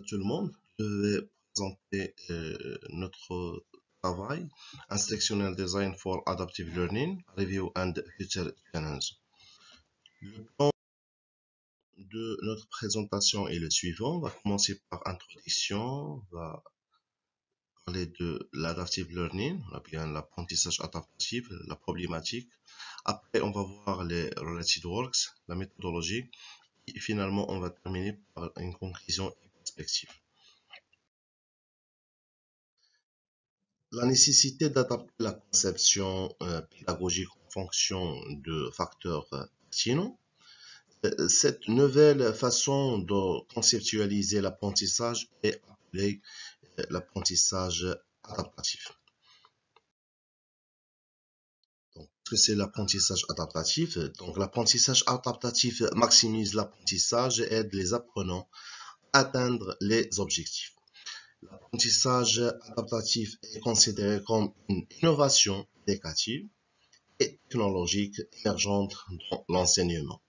Tout le monde, je vais présenter notre travail, Instructional Design for Adaptive Learning, Review and Future Challenges. Le plan de notre présentation est le suivant. On va commencer par introduction, on va parler de l'adaptive learning, on a bien l'apprentissage adaptatif, la problématique. Après, on va voir les related works, la méthodologie. Et finalement, on va terminer par une conclusion et perspective. La nécessité d'adapter la conception pédagogique en fonction de facteurs pertinents. Cette nouvelle façon de conceptualiser l'apprentissage est appelée l'apprentissage adaptatif. Donc, qu'est-ce que c'est l'apprentissage adaptatif? Donc, l'apprentissage adaptatif maximise l'apprentissage et aide les apprenants à atteindre les objectifs. L'apprentissage adaptatif est considéré comme une innovation éducative et technologique émergente dans l'enseignement.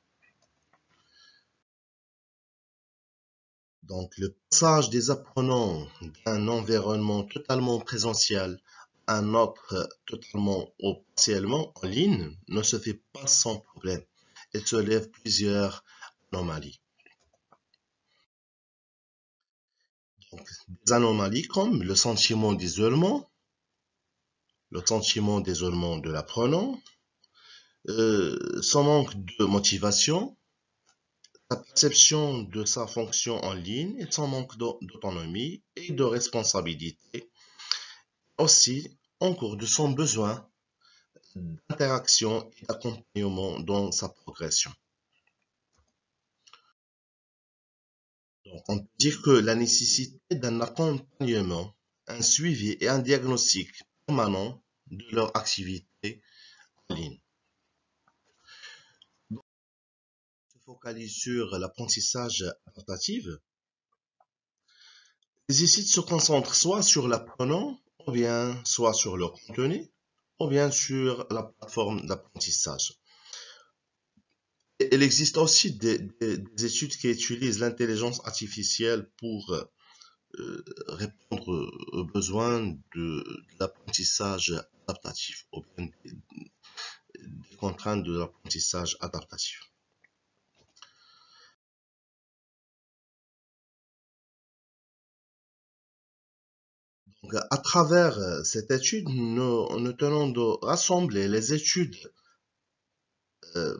Donc, le passage des apprenants d'un environnement totalement présentiel à un autre totalement ou partiellement en ligne ne se fait pas sans problème. Il se lève plusieurs anomalies. Donc, des anomalies comme le sentiment d'isolement de l'apprenant, son manque de motivation, sa perception de sa fonction en ligne et son manque d'autonomie et de responsabilité. Aussi, en cours de son besoin d'interaction et d'accompagnement dans sa progression. Donc, on peut dire que la nécessité d'un accompagnement, un suivi et un diagnostic permanent de leur activité en ligne. Donc, on se focalise sur l'apprentissage adaptatif. Les études se concentrent soit sur l'apprenant, ou bien soit sur le contenu, ou bien sur la plateforme d'apprentissage. Il existe aussi des études qui utilisent l'intelligence artificielle pour répondre aux besoins de l'apprentissage adaptatif, ou bien des contraintes de l'apprentissage adaptatif. Donc, à travers cette étude, nous tenons de rassembler les études euh,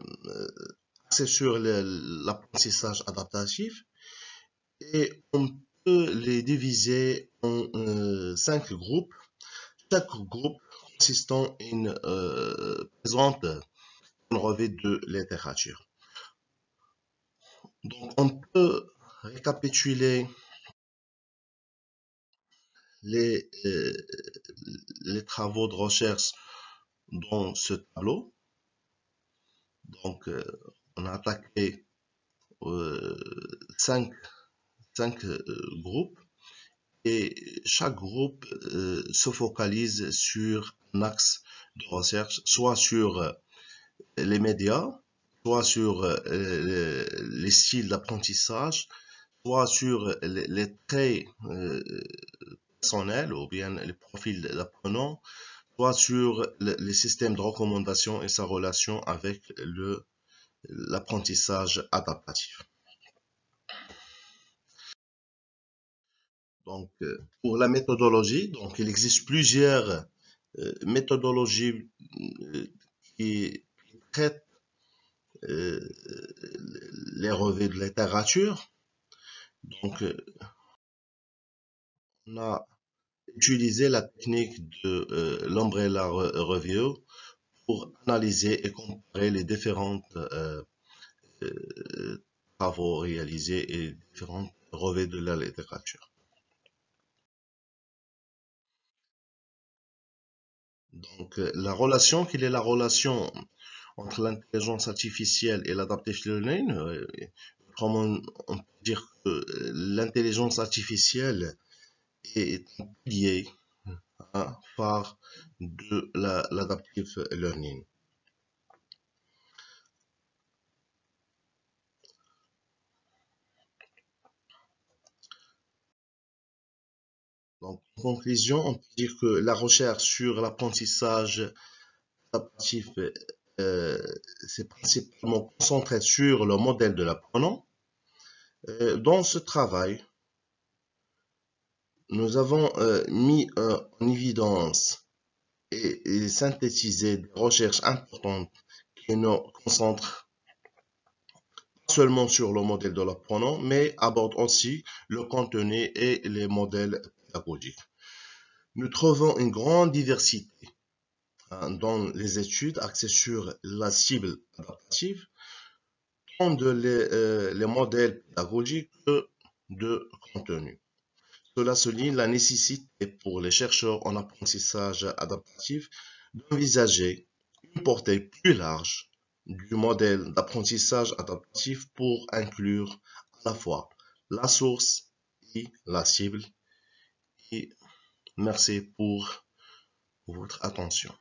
axées sur l'apprentissage adaptatif et on peut les diviser en 5 groupes. Chaque groupe consistant en présente une revue de littérature. Donc, on peut récapituler les, euh, les travaux de recherche dans ce tableau. Donc, on a attaqué euh, 5 groupes et chaque groupe se focalise sur un axe de recherche, soit sur les médias, soit sur les styles d'apprentissage, soit sur les traits personnels ou bien les profils d'apprenants, soit sur les systèmes de recommandation et sa relation avec l'apprentissage adaptatif. Donc, pour la méthodologie, donc il existe plusieurs méthodologies qui traitent les revues de littérature. Donc, on a utilisé la technique de l'Umbrella Review pour analyser et comparer les différentes travaux réalisés et différentes revues de la littérature. Donc, quelle est la relation entre l'intelligence artificielle et l'adaptive learning? Comment on peut dire que l'intelligence artificielle est un pilier phare de l'adaptive learning. Donc, en conclusion, on peut dire que la recherche sur l'apprentissage adaptatif euh, s'est principalement concentrée sur le modèle de l'apprenant. Dans ce travail, nous avons mis en évidence et synthétisé des recherches importantes qui nous concentrent pas seulement sur le modèle de l'apprenant, mais abordent aussi le contenu et les modèles pédagogiques. Nous trouvons une grande diversité dans les études axées sur la cible adaptative, tant les modèles pédagogiques que de contenu. Cela souligne la nécessité pour les chercheurs en apprentissage adaptatif d'envisager une portée plus large du modèle d'apprentissage adaptatif pour inclure à la fois la source et la cible. Et merci pour votre attention.